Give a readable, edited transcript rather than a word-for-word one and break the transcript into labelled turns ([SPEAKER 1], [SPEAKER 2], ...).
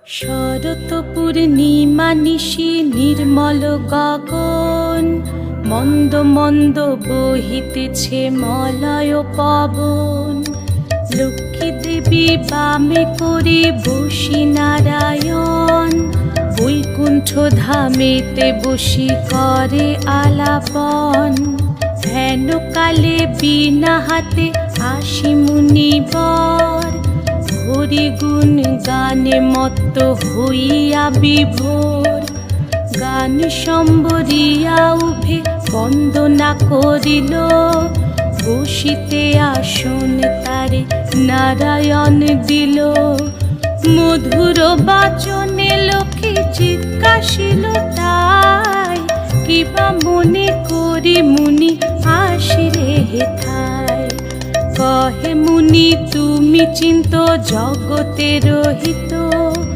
[SPEAKER 1] শরৎ পূর্ণিমা নিশি নির্মল গগন, মন্দ মন্দ বহিতেছে মলয় পবন। লক্ষ্মী দেবী বামে করে বসি নারায়ণ, বৈকুণ্ঠ ধামেতে বসি করে আলাপন। হেন কালে বিনা হাতে আসি মুনিবর, হরি গুণ গানে মত্ত হইয়া বিভোর। গান সম্বরিয়া উভে বন্দনা করিল, বসিতে আসন তারে নারায়ণ দিল। মধুর বাচনে লোকে জিজ্ঞাসিল তাই, কিবা মনে করি মুনি আসিরে হেথায়। কহে মুনি তুমি চিন্ত জগতের হিত,